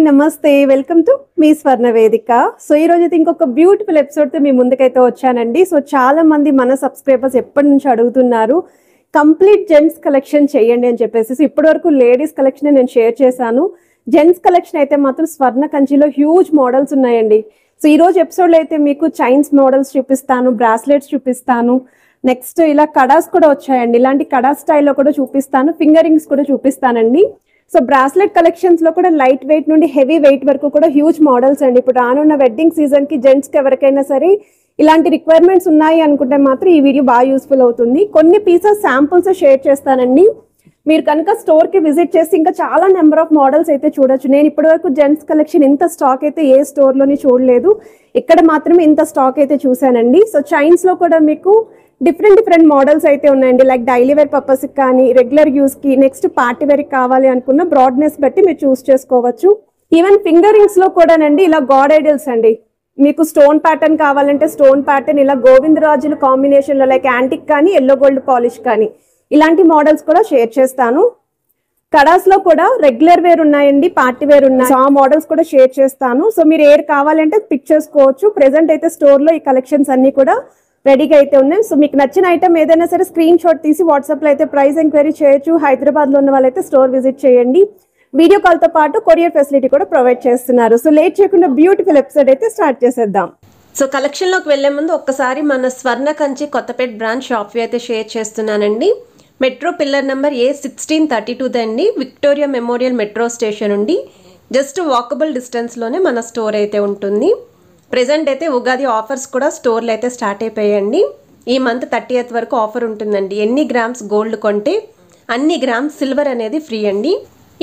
నమస్తే welcome to me స్వర్ణ వేదిక. So ఈ రోజు అయితే ఇంకొక బ్యూటిఫుల్ ఎపిసోడ్ తో మీ ముందుకైతే వచ్చానండి. సో చాలా మంది మన సబ్స్క్రైబర్స్ ఎప్పటి నుంచి అడుగుతున్నారు కంప్లీట్ జెంట్స్ కలెక్షన్ చేయండి అని చెప్పేసి. ఇప్పటి వరకు లేడీస్ కలెక్షన్ నేను షేర్ చేశాను. జెంట్స్ కలెక్షన్ అయితే మాత్రం స్వర్ణ కంచిలో హ్యూజ్ మోడల్స్ ఉన్నాయండి. సో ఈ రోజు ఎపిసోడ్ లో అయితే మీకు చైన్స్ మోడల్స్ చూపిస్తాను, బ్రాస్లెట్స్ చూపిస్తాను, నెక్స్ట్ ఇలా కడాస్ కూడా వచ్చాయండి. ఇలాంటి కడా స్టైల్లో కూడా చూపిస్తాను, ఫింగర్ రింగ్స్ కూడా చూపిస్తానండి. సో బ్రాస్లెట్ కలెక్షన్స్ లో కూడా లైట్ వెయిట్ నుండి హెవీ వెయిట్ వరకు కూడా హ్యూజ్ మోడల్స్ అండి. ఇప్పుడు రానున్న వెడ్డింగ్ సీజన్ కి జెంట్స్ కి ఎవరికైనా సరే ఇలాంటి రిక్వైర్మెంట్స్ ఉన్నాయి అనుకుంటే మాత్రం ఈ వీడియో బాగా యూస్ఫుల్ అవుతుంది. కొన్ని పీసెస్ శాంపుల్స్ షేర్ చేస్తానండి. మీరు కనుక స్టోర్ కి విజిట్ చేసి ఇంకా చాలా నెంబర్ ఆఫ్ మోడల్స్ అయితే చూడొచ్చు. నేను ఇప్పటివరకు జెంట్స్ కలెక్షన్ ఇంత స్టాక్ అయితే ఏ స్టోర్ లోని చూడలేదు, ఇక్కడ మాత్రమే ఇంత స్టాక్ అయితే చూసానండి. సో చైన్స్ లో కూడా మీకు డిఫరెంట్ మోడల్స్ అయితే ఉన్నాయండి. లైక్ డైలీ వేర్ పర్పస్ కానీ రెగ్యులర్ యూస్ కి, నెక్స్ట్ పార్టీ వేర్ కావాలి అనుకున్న బ్రాడ్నెస్ బట్టి మీరు చూస్ చేసుకోవచ్చు. ఈవెన్ ఫింగర్ రింగ్స్ లో కూడానండి ఇలా గాడ్ ఐడల్స్ అండి. మీకు స్టోన్ ప్యాటర్న్ కావాలంటే స్టోన్ ప్యాటర్న్, ఇలా గోవిందరాజుల కాంబినేషన్ లో లైక్ యాంటిక్ కానీ ఎల్లో గోల్డ్ పాలిష్ కానీ ఇలాంటి మోడల్స్ కూడా షేర్ చేస్తాను. కడాస్ లో కూడా రెగ్యులర్ వేర్ ఉన్నాయండి, పార్టీ వేర్ ఉన్నాయి. ఆ మోడల్స్ కూడా షేర్ చేస్తాను. సో మీరు ఏర్ కావాలంటే పిక్ చేసుకోవచ్చు. ప్రెసెంట్ అయితే స్టోర్ లో ఈ కలెక్షన్స్ అన్ని కూడా రెడీగా అయితే ఉన్నాయి. సో మీకు నచ్చిన ఐటమ్ ఏదైనా సరే స్క్రీన్ షాట్ తీసి వాట్సాప్ లో అయితే ప్రైస్ ఎంక్వైరీ చేయొచ్చు. హైదరాబాద్ లో ఉన్న వాళ్ళైతే స్టోర్ విజిట్ చేయండి. వీడియో కాల్ తో పాటు కొరియర్ ఫెసిలిటీ కూడా ప్రొవైడ్ చేస్తున్నారు. సో లేట్ చేయకుండా బ్యూటిఫుల్ ఎపిసోడ్ అయితే స్టార్ట్ చేసేద్దాం. సో కలెక్షన్ లోకి వెళ్లే ముందు ఒక్కసారి మన స్వర్ణ కంచి కొత్తపేట బ్రాంచ్ షాప్ అయితే షేర్ చేస్తున్నానండి. మెట్రో పిల్లర్ నెంబర్ A1632 దండి, విక్టోరియా మెమోరియల్ మెట్రో స్టేషన్ నుండి జస్ట్ వాకబుల్ డిస్టెన్స్ లోనే మన స్టోర్ అయితే ఉంటుంది. ప్రెజెంట్ అయితే ఉగాది ఆఫర్స్ కూడా స్టోర్లో అయితే స్టార్ట్ అయిపోయాయండి. ఈ మంత్ 30th వరకు ఆఫర్ ఉంటుందండి. ఎన్ని గ్రామ్స్ గోల్డ్ కొంటే అన్ని గ్రామ్స్ సిల్వర్ అనేది ఫ్రీ అండి.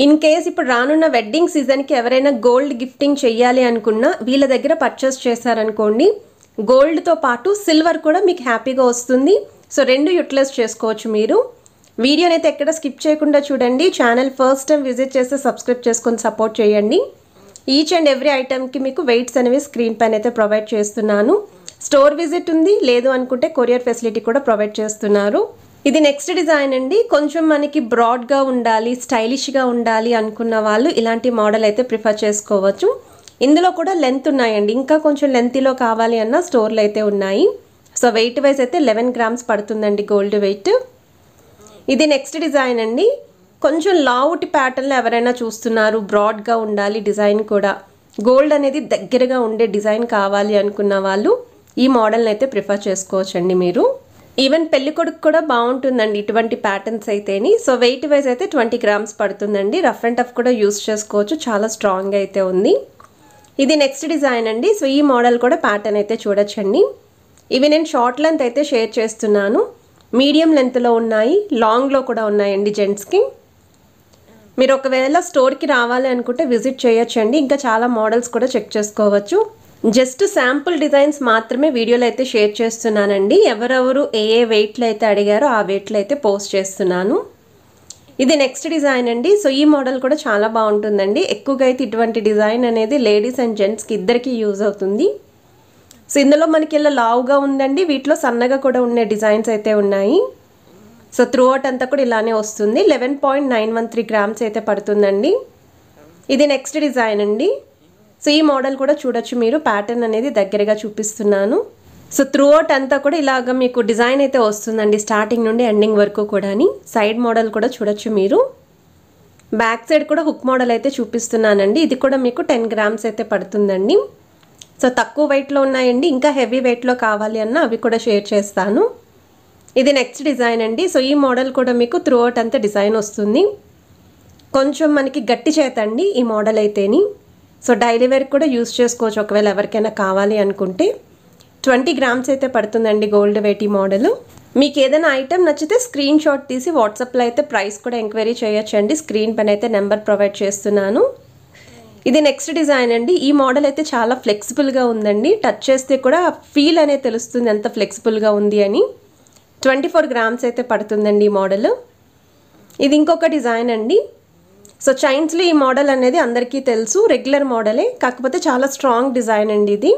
ఇన్ కేస్ ఇప్పుడు రానున్న వెడ్డింగ్ సీజన్కి ఎవరైనా గోల్డ్ గిఫ్టింగ్ చెయ్యాలి అనుకున్నా వీళ్ళ దగ్గర పర్చేస్ చేశారనుకోండి, గోల్డ్తో పాటు సిల్వర్ కూడా మీకు హ్యాపీగా వస్తుంది. సో రెండు యూటిలైజ్ చేసుకోవచ్చు మీరు. వీడియోని అయితే ఎక్కడ స్కిప్ చేయకుండా చూడండి. ఛానల్ ఫస్ట్ టైం విజిట్ చేస్తే సబ్స్క్రైబ్ చేసుకొని సపోర్ట్ చేయండి. ఈచ్ అండ్ ఎవ్రీ ఐటమ్కి మీకు వెయిట్స్ అనేవి స్క్రీన్ పైన అయితే ప్రొవైడ్ చేస్తున్నాను. స్టోర్ విజిట్ ఉంది, లేదు అనుకుంటే కొరియర్ ఫెసిలిటీ కూడా ప్రొవైడ్ చేస్తున్నారు. ఇది నెక్స్ట్ డిజైన్ అండి. కొంచెం మనకి బ్రాడ్గా ఉండాలి, స్టైలిష్గా ఉండాలి అనుకున్న వాళ్ళు ఇలాంటి మోడల్ అయితే ప్రిఫర్ చేసుకోవచ్చు. ఇందులో కూడా లెంత్ ఉన్నాయండి. ఇంకా కొంచెం లెంతీలో కావాలి అన్న స్టోర్లో అయితే ఉన్నాయి. సో వెయిట్ వైజ్ అయితే 11 గ్రామ్స్ పడుతుందండి గోల్డ్ వెయిట్. ఇది నెక్స్ట్ డిజైన్ అండి. కొంచెం లావుటి ప్యాటర్న్లో ఎవరైనా చూస్తున్నారు, బ్రాడ్గా ఉండాలి డిజైన్ కూడా, గోల్డ్ అనేది దగ్గరగా ఉండే డిజైన్ కావాలి అనుకున్న వాళ్ళు ఈ మోడల్ని అయితే ప్రిఫర్ చేసుకోవచ్చండి మీరు. ఈవెన్ పెళ్ళికొడుకు కూడా బాగుంటుందండి ఇటువంటి ప్యాటర్న్స్ అయితేని. సో వెయిట్ వైజ్ అయితే 20 గ్రామ్స్ పడుతుందండి. రఫ్ అండ్ టఫ్ కూడా యూస్ చేసుకోవచ్చు, చాలా స్ట్రాంగ్గా అయితే ఉంది. ఇది నెక్స్ట్ డిజైన్ అండి. సో ఈ మోడల్ కూడా ప్యాటర్న్ అయితే చూడొచ్చండి. ఇవి నేను షార్ట్ లెంత్ అయితే షేర్ చేస్తున్నాను. మీడియం లెంత్లో ఉన్నాయి, లాంగ్లో కూడా ఉన్నాయండి జెంట్స్కి. మీరు ఒకవేళ స్టోర్కి రావాలి అనుకుంటే విజిట్ చేయొచ్చండి. ఇంకా చాలా మోడల్స్ కూడా చెక్ చేసుకోవచ్చు. జస్ట్ శాంపుల్ డిజైన్స్ మాత్రమే వీడియోలో అయితే షేర్ చేస్తున్నానండి. ఎవరెవరు ఏ వెయిట్లో అయితే అడిగారో ఆ వెయిట్లో అయితే పోస్ట్ చేస్తున్నాను. ఇది నెక్స్ట్ డిజైన్ అండి. సో ఈ మోడల్ కూడా చాలా బాగుంటుందండి. ఎక్కువగా అయితే ఇటువంటి డిజైన్ అనేది లేడీస్ అండ్ జెంట్స్కి ఇద్దరికి యూజ్ అవుతుంది. సో ఇందులో మనకి ఇలా లావుగా ఉందండి, వీటిలో సన్నగా కూడా ఉండే డిజైన్స్ అయితే ఉన్నాయి. సో త్రూ అవుట్ అంతా కూడా ఇలానే వస్తుంది. 11.913 గ్రామ్స్ అయితే పడుతుందండి. ఇది నెక్స్ట్ డిజైన్ అండి. సో ఈ మోడల్ కూడా చూడొచ్చు మీరు. ప్యాటర్న్ అనేది దగ్గరగా చూపిస్తున్నాను. సో త్రూ అవుట్ అంతా కూడా ఇలాగ మీకు డిజైన్ అయితే వస్తుందండి, స్టార్టింగ్ నుండి ఎండింగ్ వరకు కూడా. సైడ్ మోడల్ కూడా చూడొచ్చు మీరు. బ్యాక్ సైడ్ కూడా హుక్ మోడల్ అయితే చూపిస్తున్నానండి. ఇది కూడా మీకు 10 గ్రామ్స్ అయితే పడుతుందండి. సో తక్కువ వెయిట్లో ఉన్నాయండి. ఇంకా హెవీ వెయిట్లో కావాలి అన్న అవి కూడా షేర్ చేస్తాను. ఇది నెక్స్ట్ డిజైన్ అండి. సో ఈ మోడల్ కూడా మీకు త్రూ అవుట్ అంతా డిజైన్ వస్తుంది. కొంచెం మనకి గట్టి చేత అండి ఈ మోడల్ అయితేని. సో డైలీ వేర్ కూడా యూస్ చేసుకోవచ్చు ఒకవేళ ఎవరికైనా కావాలి అనుకుంటే. 20 గ్రామ్స్ అయితే పడుతుందండి గోల్డ్ వెయిట్ ఈ మోడల్. మీకు ఏదైనా ఐటమ్ నచ్చితే స్క్రీన్ షాట్ తీసి వాట్సాప్లో అయితే ప్రైస్ కూడా ఎంక్వైరీ చేయొచ్చండి. స్క్రీన్ పైన అయితే నెంబర్ ప్రొవైడ్ చేస్తున్నాను. ఇది నెక్స్ట్ డిజైన్ అండి. ఈ మోడల్ అయితే చాలా ఫ్లెక్సిబుల్గా ఉందండి. టచ్ చేస్తే కూడా ఫీల్ అనేది తెలుస్తుంది ఎంత ఫ్లెక్సిబుల్గా ఉంది అని. 24 గ్రామ్స్ అయితే పడుతుందండి ఈ మోడల్. ఇది ఇంకొక డిజైన్ అండి. సో చైన్స్లో ఈ మోడల్ అనేది అందరికీ తెలుసు, రెగ్యులర్ మోడలే, కాకపోతే చాలా స్ట్రాంగ్ డిజైన్ అండి ఇది.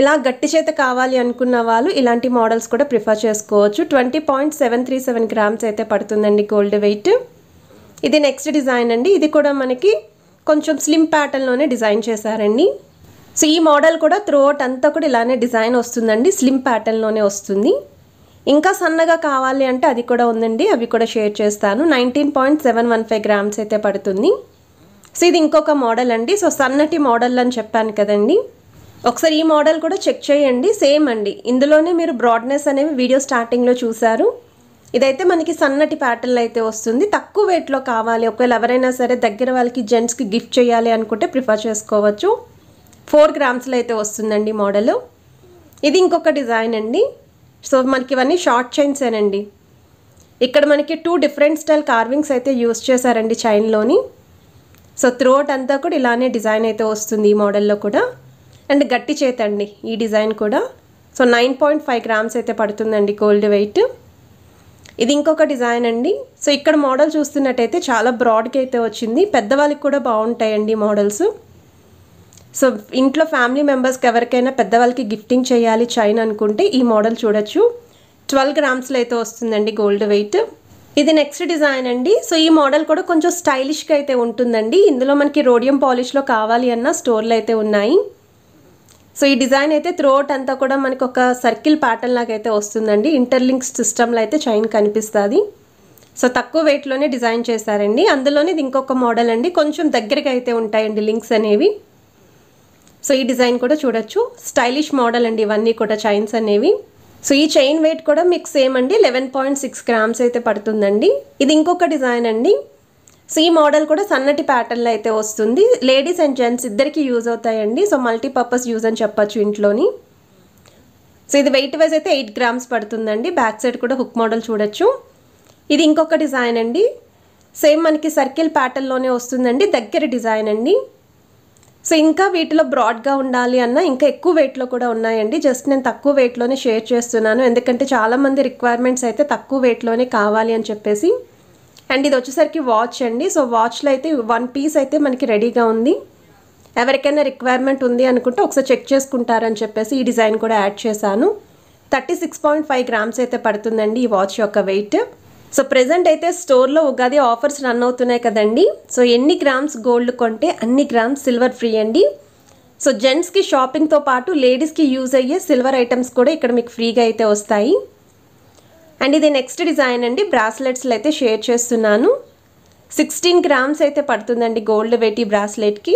ఇలా గట్టి చేత కావాలి అనుకున్న వాళ్ళు ఇలాంటి మోడల్స్ కూడా ప్రిఫర్ చేసుకోవచ్చు. 20.737 గ్రామ్స్ అయితే పడుతుందండి గోల్డ్ వెయిట్. ఇది నెక్స్ట్ డిజైన్ అండి. ఇది కూడా మనకి కొంచెం స్లిమ్ ప్యాటర్న్లోనే డిజైన్ చేశారండి. సో ఈ మోడల్ కూడా త్రూఅవుట్ అంతా కూడా ఇలానే డిజైన్ వస్తుందండి, స్లిమ్ ప్యాటర్న్లోనే వస్తుంది. ఇంకా సన్నగా కావాలి అంటే అది కూడా ఉందండి, అవి కూడా షేర్ చేస్తాను. 19.715 గ్రామ్స్ అయితే పడుతుంది. సో ఇది ఇంకొక మోడల్ అండి. సో సన్నటి మోడల్ అని చెప్పాను కదండి, ఒకసారి ఈ మోడల్ కూడా చెక్ చేయండి. సేమ్ అండి, ఇందులోనే మీరు బ్రాడ్నెస్ అనేవి వీడియో స్టార్టింగ్లో చూసారు. ఇదైతే మనకి సన్నటి ప్యాటర్న్ అయితే వస్తుంది. తక్కువ వెయిట్లో కావాలి, ఒకవేళ ఎవరైనా సరే దగ్గర వాళ్ళకి జెంట్స్కి గిఫ్ట్ చేయాలి అనుకుంటే ప్రిఫర్ చేసుకోవచ్చు. 4 గ్రామ్స్లో అయితే వస్తుందండి మోడల్. ఇది ఇంకొక డిజైన్ అండి. సో మనకి ఇవన్నీ షార్ట్ చైన్సేనండి. ఇక్కడ మనకి 2 డిఫరెంట్ స్టైల్ కార్వింగ్స్ అయితే యూస్ చేశారండి చైన్లోని. సో త్రూఅవుట్ అంతా కూడా ఇలానే డిజైన్ అయితే వస్తుంది ఈ మోడల్లో కూడా. అండ్ గట్టి చేత అండి ఈ డిజైన్ కూడా. సో 9.5 గ్రామ్స్ అయితే పడుతుందండి గోల్డ్ వెయిట్. ఇది ఇంకొక డిజైన్ అండి. సో ఇక్కడ మోడల్ చూస్తున్నట్టయితే చాలా బ్రాడ్గా అయితే వచ్చింది, పెద్దవాళ్ళకి కూడా బాగుంటాయండి మోడల్స్. సో ఇంట్లో ఫ్యామిలీ మెంబర్స్కి ఎవరికైనా పెద్దవాళ్ళకి గిఫ్టింగ్ చేయాలి చైన్ అనుకుంటే ఈ మోడల్ చూడొచ్చు. 12 గ్రామ్స్లో అయితే వస్తుందండి గోల్డ్ వెయిట్. ఇది నెక్స్ట్ డిజైన్ అండి. సో ఈ మోడల్ కూడా కొంచెం స్టైలిష్గా అయితే ఉంటుందండి. ఇందులో మనకి రోడియం పాలిష్లో కావాలి అన్న స్టోర్లు అయితే ఉన్నాయి. సో ఈ డిజైన్ అయితే త్రూఅవుట్ అంతా కూడా మనకి ఒక సర్కిల్ ప్యాటర్న్ లాగా అయితే వస్తుందండి. ఇంటర్లింక్ సిస్టమ్లో అయితే చైన్ కనిపిస్తుంది. సో తక్కువ వెయిట్లోనే డిజైన్ చేశారండి. అందులోనే ఇది ఇంకొక మోడల్ అండి, కొంచెం దగ్గరగా అయితే ఉంటాయండి లింక్స్ అనేవి. సో ఈ డిజైన్ కూడా చూడొచ్చు, స్టైలిష్ మోడల్ అండి ఇవన్నీ కూడా చైన్స్ అనేవి. సో ఈ చైన్ వెయిట్ కూడా మీకు సేమ్ అండి 11.6 గ్రామ్స్ అయితే పడుతుందండి. ఇది ఇంకొక డిజైన్ అండి. సో ఈ మోడల్ కూడా సన్నటి ప్యాటర్న్లో అయితే వస్తుంది. లేడీస్ అండ్ జెంట్స్ ఇద్దరికి యూజ్ అవుతాయండి. సో మల్టీపర్పస్ యూజ్ అని చెప్పచ్చు ఇంట్లోని. సో ఇది వెయిట్ వైజ్ అయితే 8 గ్రామ్స్ పడుతుందండి. బ్యాక్ సైడ్ కూడా హుక్ మోడల్ చూడొచ్చు. ఇది ఇంకొక డిజైన్ అండి. సేమ్ మనకి సర్కిల్ ప్యాటర్న్లోనే వస్తుందండి, దగ్గర డిజైన్ అండి. సో ఇంకా వీటిలో బ్రాడ్గా ఉండాలి అన్న ఇంకా ఎక్కువ వెయిట్లో కూడా ఉన్నాయండి. జస్ట్ నేను తక్కువ వెయిట్లోనే షేర్ చేస్తున్నాను, ఎందుకంటే చాలామంది రిక్వైర్మెంట్స్ అయితే తక్కువ వెయిట్లోనే కావాలి అని చెప్పేసి. అండ్ ఇది వచ్చేసరికి వాచ్ అండి. సో వాచ్లో అయితే 1 పీస్ అయితే మనకి రెడీగా ఉంది. ఎవరికైనా రిక్వైర్మెంట్ ఉంది అనుకుంటే ఒకసారి చెక్ చేసుకుంటారని చెప్పేసి ఈ డిజైన్ కూడా యాడ్ చేశాను. 36.5 గ్రామ్స్ అయితే పడుతుందండి ఈ వాచ్ యొక్క వెయిట్. సో ప్రెజెంట్ అయితే స్టోర్లో ఉగాది ఆఫర్స్ రన్ అవుతున్నాయి కదండి. సో ఎన్ని గ్రామ్స్ గోల్డ్ కొంటే అన్ని గ్రామ్స్ సిల్వర్ ఫ్రీ అండి. సో జెంట్స్కి షాపింగ్తో పాటు లేడీస్కి యూజ్ అయ్యే సిల్వర్ ఐటమ్స్ కూడా ఇక్కడ మీకు ఫ్రీగా అయితే వస్తాయి. అండ్ ఇది నెక్స్ట్ డిజైన్ అండి, బ్రాస్లెట్స్లో అయితే షేర్ చేస్తున్నాను. 16 గ్రామ్స్ అయితే పడుతుందండి గోల్డ్ వెయిట్ ఈ బ్రాస్లెట్కి.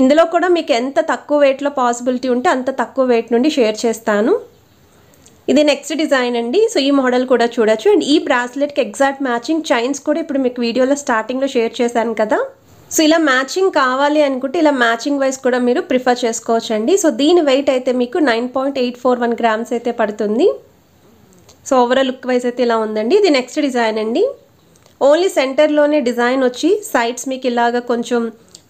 ఇందులో కూడా మీకు ఎంత తక్కువ వెయిట్లో పాసిబిలిటీ ఉంటే అంత తక్కువ వెయిట్ నుండి షేర్ చేస్తాను. ఇది నెక్స్ట్ డిజైన్ అండి. సో ఈ మోడల్ కూడా చూడొచ్చు. అండ్ ఈ బ్రాస్లెట్కి ఎగ్జాక్ట్ మ్యాచింగ్ చైన్స్ కూడా ఇప్పుడు మీకు వీడియోలో స్టార్టింగ్లో షేర్ చేశాను కదా. సో ఇలా మ్యాచింగ్ కావాలి అనుకుంటే ఇలా మ్యాచింగ్ వైజ్ కూడా మీరు ప్రిఫర్ చేసుకోవచ్చు అండి. సో దీని వెయిట్ అయితే మీకు 9.841 గ్రామ్స్ అయితే పడుతుంది. సో ఓవరాల్ లుక్ వైజ్ అయితే ఇలా ఉందండి. ఇది నెక్స్ట్ డిజైన్ అండి. ఓన్లీ సెంటర్లోనే డిజైన్ వచ్చి సైడ్స్ మీకు ఇలాగ కొంచెం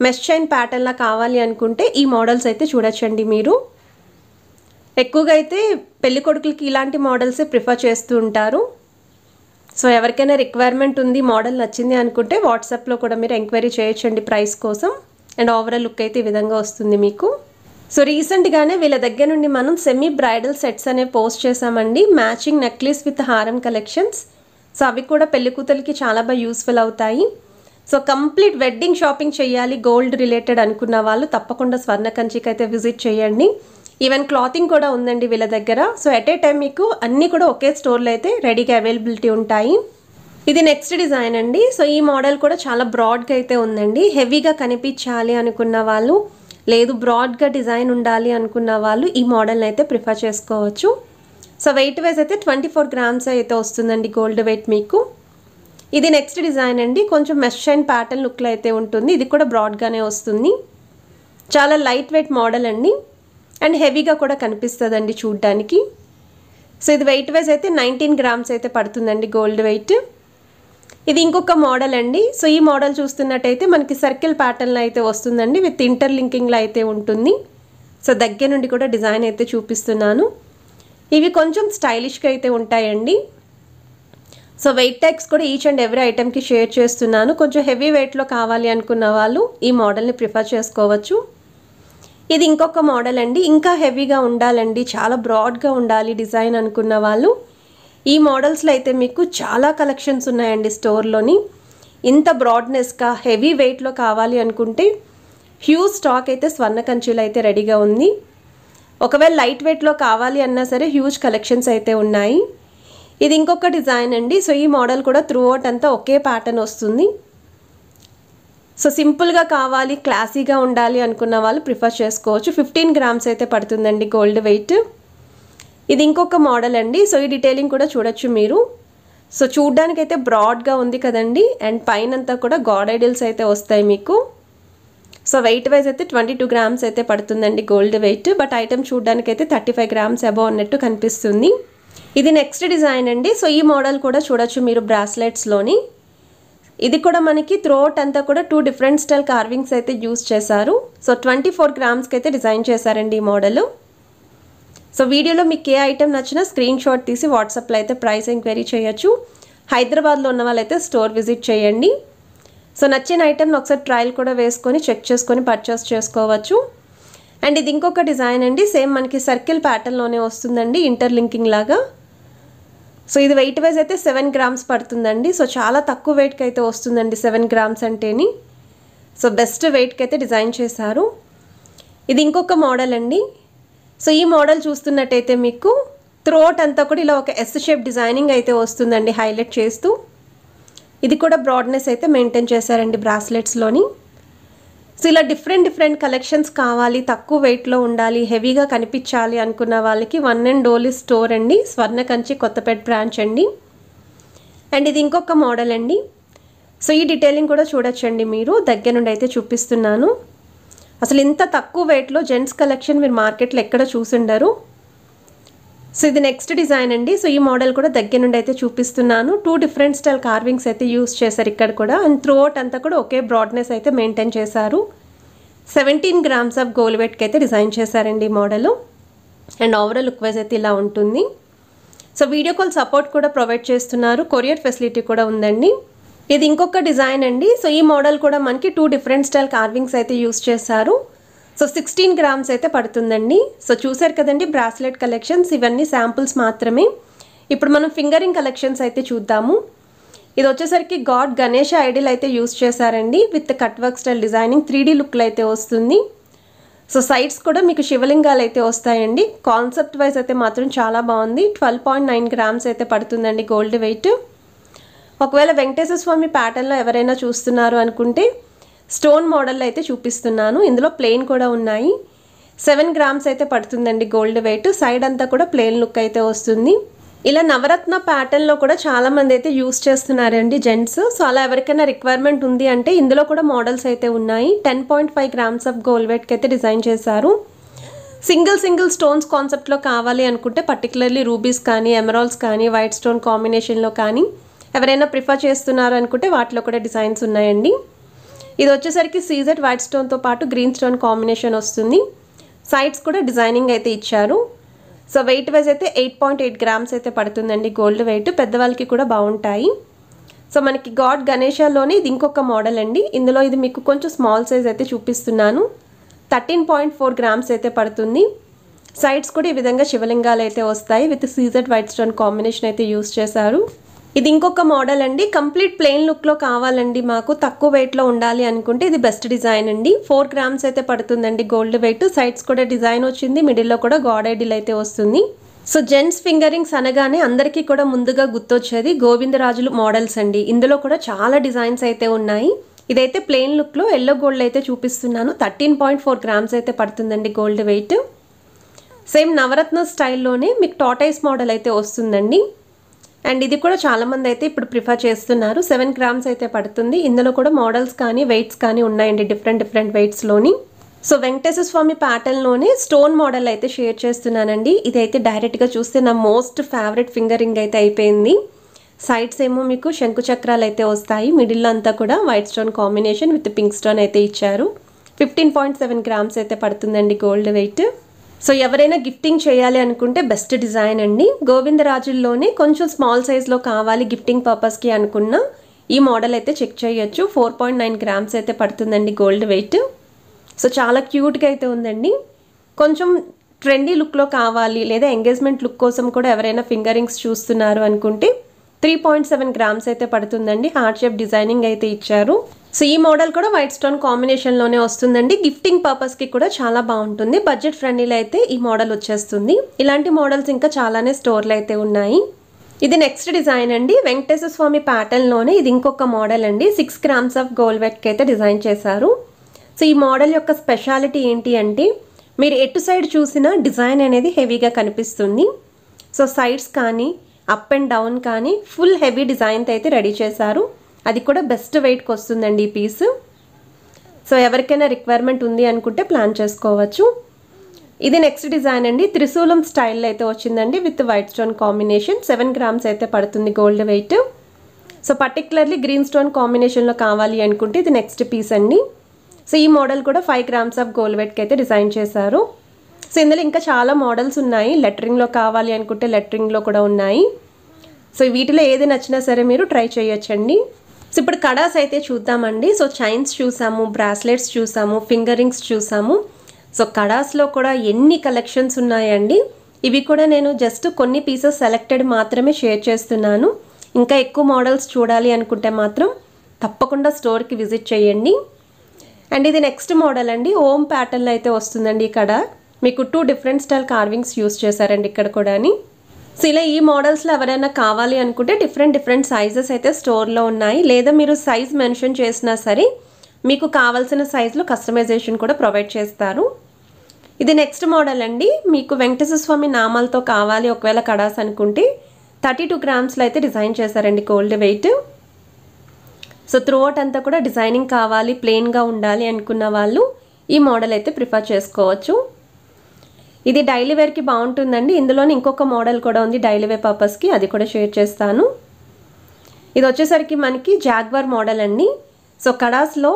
మెష్ చైన్ ప్యాటర్న్లా కావాలి అనుకుంటే ఈ మోడల్స్ అయితే చూడొచ్చండి మీరు. ఎక్కువగా అయితే పెళ్లి కొడుకులకి ఇలాంటి మోడల్సే ప్రిఫర్ చేస్తూ ఉంటారు. సో ఎవరికైనా రిక్వైర్మెంట్ ఉంది, మోడల్ నచ్చింది అనుకుంటే వాట్సాప్లో కూడా మీరు ఎంక్వైరీ చేయొచ్చండి ప్రైస్ కోసం. అండ్ ఓవరాల్ లుక్ అయితే ఈ విధంగా వస్తుంది మీకు. సో రీసెంట్గానే వీళ్ళ దగ్గర నుండి మనం సెమీ బ్రైడల్ సెట్స్ అనేవి పోస్ట్ చేసామండి, మ్యాచింగ్ నెక్లెస్ విత్ హారం కలెక్షన్స్. సో అవి కూడా పెళ్లి కూతురికి చాలా బాగా యూస్ఫుల్ అవుతాయి. సో కంప్లీట్ వెడ్డింగ్ షాపింగ్ చేయాలి గోల్డ్ రిలేటెడ్ అనుకున్న వాళ్ళు తప్పకుండా స్వర్ణ కంచికి అయితే విజిట్ చేయండి. ఈవెన్ క్లాతింగ్ కూడా ఉందండి వీళ్ళ దగ్గర. సో ఎట్ ఏ టైం మీకు అన్నీ కూడా ఒకే స్టోర్లో అయితే రెడీగా అవైలబిలిటీ ఉంటాయి. ఇది నెక్స్ట్ డిజైన్ అండి. సో ఈ మోడల్ కూడా చాలా బ్రాడ్గా అయితే ఉందండి. హెవీగా కనిపించాలి అనుకున్న వాళ్ళు, లేదు బ్రాడ్గా డిజైన్ ఉండాలి అనుకున్న వాళ్ళు ఈ మోడల్ని అయితే ప్రిఫర్ చేసుకోవచ్చు. సో వెయిట్ వైజ్ అయితే 24 గ్రామ్స్ అయితే వస్తుందండి గోల్డ్ వెయిట్ మీకు. ఇది నెక్స్ట్ డిజైన్ అండి. కొంచెం మెష్ అండ్ ప్యాటర్న్ లుక్లో అయితే ఉంటుంది. ఇది కూడా బ్రాడ్గానే వస్తుంది. చాలా లైట్ వెయిట్ మోడల్ అండి. అండ్ హెవీగా కూడా కనిపిస్తుందండి చూడ్డానికి. సో ఇది వెయిట్ వైజ్ అయితే 19 గ్రామ్స్ అయితే పడుతుందండి గోల్డ్ వెయిట్. ఇది ఇంకొక మోడల్ అండి. సో ఈ మోడల్ చూస్తున్నట్టయితే మనకి సర్కిల్ ప్యాటర్న్లో అయితే వస్తుందండి, విత్ ఇంటర్లింకింగ్లో అయితే ఉంటుంది. సో దగ్గర నుండి కూడా డిజైన్ అయితే చూపిస్తున్నాను. ఇవి కొంచెం స్టైలిష్గా అయితే ఉంటాయండి. సో వెయిట్ ట్యాగ్స్ కూడా ఈచ్ అండ్ ఎవ్రీ ఐటెంకి షేర్ చేస్తున్నాను. కొంచెం హెవీ వెయిట్లో కావాలి అనుకున్న వాళ్ళు ఈ మోడల్ని ప్రిఫర్ చేసుకోవచ్చు. ఇది ఇంకొక మోడల్ అండి. ఇంకా హెవీగా ఉండాలండి, చాలా బ్రాడ్గా ఉండాలి డిజైన్ అనుకున్న వాళ్ళు ఈ మోడల్స్లో అయితే మీకు చాలా కలెక్షన్స్ ఉన్నాయండి స్టోర్లోని. ఇంత బ్రాడ్నెస్గా హెవీ వెయిట్లో కావాలి అనుకుంటే హ్యూజ్ స్టాక్ అయితే స్వర్ణ కంచిలో అయితే రెడీగా ఉంది. ఒకవేళ లైట్ వెయిట్లో కావాలి అన్నా సరే హ్యూజ్ కలెక్షన్స్ అయితే ఉన్నాయి. ఇది ఇంకొక డిజైన్ అండి. సో ఈ మోడల్ కూడా త్రూ అవుట్ అంతా ఒకే ప్యాటర్న్ వస్తుంది. సో సింపుల్గా కావాలి, క్లాసీగా ఉండాలి అనుకున్న వాళ్ళు ప్రిఫర్ చేసుకోవచ్చు. 15 గ్రామ్స్ అయితే పడుతుందండి గోల్డ్ వెయిట్. ఇది ఇంకొక మోడల్ అండి. సో ఈ డీటెయిలింగ్ కూడా చూడొచ్చు మీరు. సో చూడ్డానికైతే బ్రాడ్గా ఉంది కదండి. అండ్ పైన అంతా కూడా గాడ్ ఐడల్స్ అయితే వస్తాయి మీకు. సో వెయిట్ వైజ్ అయితే 22 గ్రామ్స్ అయితే పడుతుందండి గోల్డ్ వెయిట్. బట్ ఐటమ్ చూడడానికైతే 35 గ్రామ్స్ అబౌవ్ అన్నట్టు కనిపిస్తుంది. ఇది నెక్స్ట్ డిజైన్ అండి. సో ఈ మోడల్ కూడా చూడొచ్చు మీరు బ్రాస్లెట్స్లోని. ఇది కూడా మనకి త్రోట్ అంతా కూడా 2 డిఫరెంట్ స్టైల్ కార్వింగ్స్ అయితే యూజ్ చేశారు. సో 24 గ్రామ్స్కి అయితే డిజైన్ చేశారండి ఈ మోడల్. సో వీడియోలో మీకు ఏ ఐటమ్ నచ్చినా స్క్రీన్ షాట్ తీసి వాట్సాప్లో అయితే ప్రైస్ ఎంక్వైరీ చేయొచ్చు. హైదరాబాద్లో ఉన్న వాళ్ళైతే స్టోర్ విజిట్ చేయండి. సో నచ్చిన ఐటమ్ని ఒకసారి ట్రయల్ కూడా వేసుకొని చెక్ చేసుకొని పర్చేస్ చేసుకోవచ్చు. అండ్ ఇది ఇంకొక డిజైన్ అండి. సేమ్ మనకి సర్కిల్ ప్యాటర్న్లోనే వస్తుందండి, ఇంటర్లింకింగ్ లాగా. సో ఇది వెయిట్ వైజ్ అయితే 7 గ్రామ్స్ పడుతుందండి. సో చాలా తక్కువ వెయిట్కి అయితే వస్తుందండి 7 గ్రామ్స్ అంటేని. సో బెస్ట్ వెయిట్కి అయితే డిజైన్ చేశారు. ఇది ఇంకొక మోడల్ అండి. సో ఈ మోడల్ చూస్తున్నట్టయితే మీకు త్రోట్ అంతా కూడా ఇలా ఒక ఎస్ షేప్ డిజైనింగ్ అయితే వస్తుందండి, హైలైట్ చేస్తూ. ఇది కూడా బ్రాడ్నెస్ అయితే మెయింటైన్ చేశారండి బ్రాస్లెట్స్లోని. సో ఇలా డిఫరెంట్ కలెక్షన్స్ కావాలి, తక్కువ వెయిట్లో ఉండాలి, హెవీగా కనిపించాలి అనుకున్న వాళ్ళకి వన్ అండ్ ఓన్లీ స్టోర్ అండి, స్వర్ణ కంచి కొత్తపేట బ్రాంచ్ అండి. అండ్ ఇది ఇంకొక మోడల్ అండి. సో ఈ డీటెయిలింగ్ కూడా చూడొచ్చండి మీరు. దగ్గర నుండి అయితే చూపిస్తున్నాను. అసలు ఇంత తక్కువ వెయిట్లో జెంట్స్ కలెక్షన్ మీరు మార్కెట్లో ఎక్కడ చూసుండరు. సో ఇది నెక్స్ట్ డిజైన్ అండి. సో ఈ మోడల్ కూడా దగ్గర నుండి అయితే చూపిస్తున్నాను. 2 డిఫరెంట్ స్టైల్ కార్వింగ్స్ అయితే యూస్ చేశారు ఇక్కడ కూడా. అండ్ త్రూ అవుట్ అంతా కూడా ఒకే బ్రాడ్నెస్ అయితే మెయింటైన్ చేశారు. 17 గ్రామ్స్ ఆఫ్ గోల్డ్ వెయిట్కి అయితే డిజైన్ చేశారండి ఈ model. And overall look wise అయితే ఇలా ఉంటుంది. సో వీడియో కాల్ సపోర్ట్ కూడా ప్రొవైడ్ చేస్తున్నారు, కొరియర్ ఫెసిలిటీ కూడా ఉందండి. ఇది ఇంకొక డిజైన్ అండి. సో ఈ మోడల్ కూడా మనకి 2 డిఫరెంట్ స్టైల్ కార్వింగ్స్ అయితే యూస్ చేశారు. సో 16 గ్రామ్స్ అయితే పడుతుందండి. సో చూసారు కదండి బ్రాస్లెట్ కలెక్షన్స్, ఇవన్నీ శాంపుల్స్ మాత్రమే. ఇప్పుడు మనం ఫింగరింగ్ కలెక్షన్స్ అయితే చూద్దాము. ఇది వచ్చేసరికి గాడ్ గణేష్ ఐడిల్ అయితే యూస్ చేశారండి, with cut work style designing 3D లుక్లో అయితే వస్తుంది. సో సైడ్స్ కూడా మీకు శివలింగాలు అయితే వస్తాయండి. కాన్సెప్ట్ వైజ్ అయితే మాత్రం చాలా బాగుంది. 12.9 గ్రామ్స్ అయితే పడుతుందండి గోల్డ్ వెయిట్. ఒకవేళ వెంకటేశ్వర స్వామి ప్యాటర్న్లో ఎవరైనా చూస్తున్నారు అనుకుంటే స్టోన్ మోడల్ అయితే చూపిస్తున్నాను. ఇందులో ప్లెయిన్ కూడా ఉన్నాయి. 7 గ్రామ్స్ అయితే పడుతుందండి గోల్డ్ వెయిట్. సైడ్ అంతా కూడా ప్లెయిన్ లుక్ అయితే వస్తుంది. ఇలా నవరత్న ప్యాటర్న్లో కూడా చాలామంది అయితే యూస్ చేస్తున్నారండి జెంట్స్. సో అలా ఎవరికైనా రిక్వైర్మెంట్ ఉంది అంటే ఇందులో కూడా మోడల్స్ అయితే ఉన్నాయి. 10.5 గ్రామ్స్ ఆఫ్ గోల్డ్ వెయిట్కి అయితే డిజైన్ చేశారు. సింగిల్ స్టోన్స్ కాన్సెప్ట్లో కావాలి అనుకుంటే పర్టికులర్లీ రూబీస్ కానీ, ఎమరాల్డ్స్ కానీ, వైట్ స్టోన్ కాంబినేషన్లో కానీ ఎవరైనా ప్రిఫర్ చేస్తున్నారు అనుకుంటే వాటిలో కూడా డిజైన్స్ ఉన్నాయండి. ఇది వచ్చేసరికి సీజెడ్ వైట్ స్టోన్తో పాటు గ్రీన్ స్టోన్ కాంబినేషన్ వస్తుంది. సైడ్స్ కూడా డిజైనింగ్ అయితే ఇచ్చారు. సో వెయిట్ వైజ్ అయితే 8.8 గ్రామ్స్ అయితే పడుతుందండి గోల్డ్ వెయిట్. పెద్దవాళ్ళకి కూడా బాగుంటాయి. సో మనకి గాడ్ గణేషలోనే ఇది ఇంకొక మోడల్ అండి. ఇందులో ఇది మీకు కొంచెం స్మాల్ సైజ్ అయితే చూపిస్తున్నాను. 13.4 గ్రామ్స్ అయితే పడుతుంది. సైడ్స్ కూడా ఈ విధంగా శివలింగాలు అయితే వస్తాయి, with CZ white stone combination అయితే యూస్ చేశారు. ఇది ఇంకొక మోడల్ అండి. కంప్లీట్ ప్లెయిన్ లుక్లో కావాలండి మాకు, తక్కువ వెయిట్లో ఉండాలి అనుకుంటే ఇది బెస్ట్ డిజైన్ అండి. 4 గ్రామ్స్ అయితే పడుతుందండి గోల్డ్ వెయిట్. సైడ్స్ కూడా డిజైన్ వచ్చింది, మిడిల్లో కూడా గాడ్ ఐడిల్ అయితే వస్తుంది. సో జెంట్స్ ఫింగరింగ్స్ అనగానే అందరికీ కూడా ముందుగా గుర్తొచ్చేది గోవిందరాజులు మోడల్స్ అండి. ఇందులో కూడా చాలా డిజైన్స్ అయితే ఉన్నాయి. ఇదైతే ప్లెయిన్ లుక్లో ఎల్లో గోల్డ్ అయితే చూపిస్తున్నాను. 13.4 గ్రామ్స్ అయితే పడుతుందండి గోల్డ్ వెయిట్. సేమ్ నవరత్న స్టైల్లోనే మీకు టాటైస్ మోడల్ అయితే వస్తుందండి. అండ్ ఇది కూడా చాలామంది అయితే ఇప్పుడు ప్రిఫర్ చేస్తున్నారు. 7 గ్రామ్స్ అయితే పడుతుంది. ఇందులో కూడా మోడల్స్ కానీ వెయిట్స్ కానీ ఉన్నాయండి, డిఫరెంట్ వెయిట్స్లోని. సో వెంకటేశ్వర స్వామి ప్యాటర్న్లోనే స్టోన్ మోడల్ అయితే షేర్ చేస్తున్నానండి. ఇదైతే డైరెక్ట్గా చూస్తే నా మోస్ట్ ఫేవరెట్ ఫింగరింగ్ అయితే అయిపోయింది. సైడ్స్ ఏమో మీకు శంకు చక్రాలు అయితే వస్తాయి, మిడిల్లో అంతా కూడా white stone combination with pink stone అయితే ఇచ్చారు. 15.7 గ్రామ్స్ అయితే పడుతుందండి గోల్డ్ వెయిట్. సో ఎవరైనా గిఫ్టింగ్ చేయాలి అనుకుంటే బెస్ట్ డిజైన్ అండి. గోవిందరాజుల్లోనే కొంచెం స్మాల్ సైజ్లో కావాలి గిఫ్టింగ్ పర్పస్కి అనుకున్న ఈ మోడల్ అయితే చెక్ చేయొచ్చు. 4.9 గ్రామ్స్ అయితే పడుతుందండి గోల్డ్ వెయిట్. సో చాలా క్యూట్గా అయితే ఉందండి. కొంచెం ట్రెండీ లుక్లో కావాలి లేదా ఎంగేజ్మెంట్ లుక్ కోసం కూడా ఎవరైనా ఫింగరింగ్స్ చూస్తున్నారు అనుకుంటే 3.7 గ్రామ్స్ అయితే పడుతుందండి. హార్ట్ షేప్ డిజైనింగ్ అయితే ఇచ్చారు. సో ఈ మోడల్ కూడా వైట్ స్టోన్ కాంబినేషన్లోనే వస్తుందండి. గిఫ్టింగ్ పర్పస్కి కూడా చాలా బాగుంటుంది. బడ్జెట్ ఫ్రెండ్లీలో అయితే ఈ మోడల్ వచ్చేస్తుంది. ఇలాంటి మోడల్స్ ఇంకా చాలానే స్టోర్లు అయితే ఉన్నాయి. ఇది నెక్స్ట్ డిజైన్ అండి. వెంకటేశ్వర స్వామి ప్యాటర్న్లోనే ఇది ఇంకొక మోడల్ అండి. 6 గ్రామ్స్ ఆఫ్ గోల్డ్ వెట్కి అయితే డిజైన్ చేశారు. సో ఈ మోడల్ యొక్క స్పెషాలిటీ ఏంటి అంటే మీరు ఎటు సైడ్ చూసినా డిజైన్ అనేది హెవీగా కనిపిస్తుంది. సో సైడ్స్ కానీ అప్ అండ్ డౌన్ కానీ ఫుల్ హెవీ డిజైన్తో అయితే రెడీ చేశారు. అది కూడా బెస్ట్ వెయిట్కి వస్తుందండి ఈ పీస్. సో ఎవరికైనా రిక్వైర్మెంట్ ఉంది అనుకుంటే ప్లాన్ చేసుకోవచ్చు. ఇది నెక్స్ట్ డిజైన్ అండి. త్రిశూలం స్టైల్లో అయితే వచ్చిందండి with white stone combination. 7 grams అయితే పడుతుంది gold weight. So particularly green stone కాంబినేషన్లో కావాలి అనుకుంటే ఇది నెక్స్ట్ పీస్ అండి. సో ఈ మోడల్ కూడా 5 గ్రామ్స్ ఆఫ్ గోల్డ్ వెయిట్కి అయితే డిజైన్ చేశారు. సో ఇందులో ఇంకా చాలా మోడల్స్ ఉన్నాయి. లెటరింగ్లో కావాలి అనుకుంటే లెటరింగ్లో కూడా ఉన్నాయి. సో వీటిలో ఏది నచ్చినా సరే మీరు ట్రై చేయొచ్చండి. సో ఇప్పుడు కడాస్ అయితే చూద్దామండి. సో చైన్స్ చూసాము, బ్రాస్లెట్స్ చూసాము, ఫింగర్ రింగ్స్ చూసాము. సో కడాస్లో కూడా ఎన్ని కలెక్షన్స్ ఉన్నాయండి. ఇవి కూడా నేను జస్ట్ కొన్ని పీసెస్ సెలెక్టెడ్ మాత్రమే షేర్ చేస్తున్నాను. ఇంకా ఎక్కువ మోడల్స్ చూడాలి అనుకుంటే మాత్రం తప్పకుండా స్టోర్కి విజిట్ చేయండి. అండ్ ఇది నెక్స్ట్ మోడల్ అండి. ఓం ప్యాటర్న్లో అయితే వస్తుందండి. ఇక్కడ మీకు 2 డిఫరెంట్ స్టైల్ కార్వింగ్స్ యూస్ చేశారండి ఇక్కడ కూడా. సో ఇలా ఈ మోడల్స్లో ఎవరైనా కావాలి అనుకుంటే డిఫరెంట్ సైజెస్ అయితే స్టోర్లో ఉన్నాయి. లేదా మీరు సైజ్ మెన్షన్ చేసినా సరే మీకు కావాల్సిన సైజులో కస్టమైజేషన్ కూడా ప్రొవైడ్ చేస్తారు. ఇది నెక్స్ట్ మోడల్ అండి. మీకు వెంకటేశ్వర స్వామి నామాలతో కావాలి ఒకవేళ కడాస్ అనుకుంటే 32 గ్రామ్స్లో అయితే డిజైన్ చేశారండి గోల్డ్ వెయిట్. సో త్రూఅవుట్ అంతా కూడా డిజైనింగ్ కావాలి, ప్లెయిన్గా ఉండాలి అనుకున్న వాళ్ళు ఈ మోడల్ అయితే ప్రిఫర్ చేసుకోవచ్చు. ఇది డైలీ వేర్కి బాగుంటుందండి. ఇందులోనే ఇంకొక మోడల్ కూడా ఉంది డైలీ వేర్ పర్పస్కి, అది కూడా షేర్ చేస్తాను. ఇది వచ్చేసరికి మనకి జాగ్వార్ మోడల్ అండి. సో కడాస్లో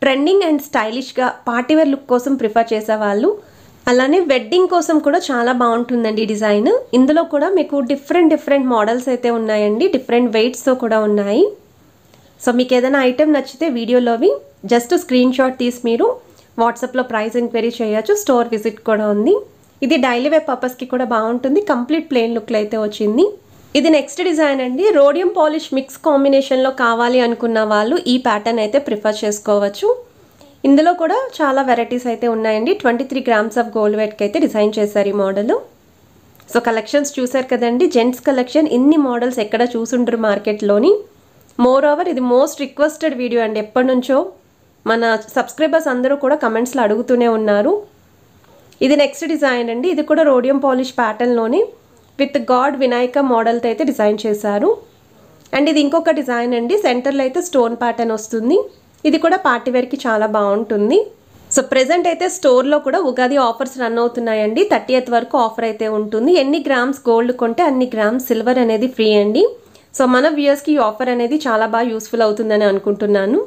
ట్రెండింగ్ అండ్ స్టైలిష్గా పార్టీవేర్ లుక్ కోసం ప్రిఫర్ చేసేవాళ్ళు, అలానే వెడ్డింగ్ కోసం కూడా చాలా బాగుంటుందండి డిజైన్. ఇందులో కూడా మీకు డిఫరెంట్ మోడల్స్ అయితే ఉన్నాయండి. డిఫరెంట్ వెయిట్స్తో కూడా ఉన్నాయి. సో మీకు ఏదైనా ఐటెం నచ్చితే వీడియోలోవి జస్ట్ స్క్రీన్ షాట్ తీసి మీరు వాట్సాప్లో ప్రైస్ ఎంక్వైరీ చేయొచ్చు. స్టోర్ విజిట్ కూడా ఉంది. ఇది డైలీ వేర్ పర్పస్కి కూడా బాగుంటుంది. కంప్లీట్ ప్లెయిన్ లుక్లో అయితే వచ్చింది. ఇది నెక్స్ట్ డిజైన్ అండి. రోడియం పాలిష్ మిక్స్ కాంబినేషన్లో కావాలి అనుకున్న వాళ్ళు ఈ ప్యాటర్న్ అయితే ప్రిఫర్ చేసుకోవచ్చు. ఇందులో కూడా చాలా వెరైటీస్ అయితే ఉన్నాయండి. 23 గ్రామ్స్ ఆఫ్ గోల్డ్ వెయిట్కి అయితే డిజైన్ చేశారు ఈ మోడల్. సో కలెక్షన్స్ చూసారు కదండి. జెంట్స్ కలెక్షన్ ఇన్ని మోడల్స్ ఎక్కడ చూసుంటారు మార్కెట్లోని. మోర్ ఓవర్ ఇది మోస్ట్ రిక్వెస్టెడ్ వీడియో అండి. ఎప్పటి నుంచో మన సబ్స్క్రైబర్స్ అందరూ కూడా కమెంట్స్లో అడుగుతూనే ఉన్నారు. ఇది నెక్స్ట్ డిజైన్ అండి. ఇది కూడా రోడియం పాలిష్ ప్యాటర్న్లోని విత్ గాడ్ వినాయక మోడల్తో అయితే డిజైన్ చేశారు. అండ్ ఇది ఇంకొక డిజైన్ అండి. సెంటర్లో అయితే స్టోన్ ప్యాటర్న్ వస్తుంది. ఇది కూడా పార్టీవేర్కి చాలా బాగుంటుంది. సో ప్రెజెంట్ అయితే స్టోర్లో కూడా ఉగాది ఆఫర్స్ రన్ అవుతున్నాయండి. 30th వరకు ఆఫర్ అయితే ఉంటుంది. ఎన్ని గ్రామ్స్ గోల్డ్ కొంటే అన్ని గ్రామ్స్ సిల్వర్ అనేది ఫ్రీ అండి. సో మన వ్యూయర్స్కి ఈ ఆఫర్ అనేది చాలా బాగా యూస్ఫుల్ అవుతుందని అనుకుంటున్నాను.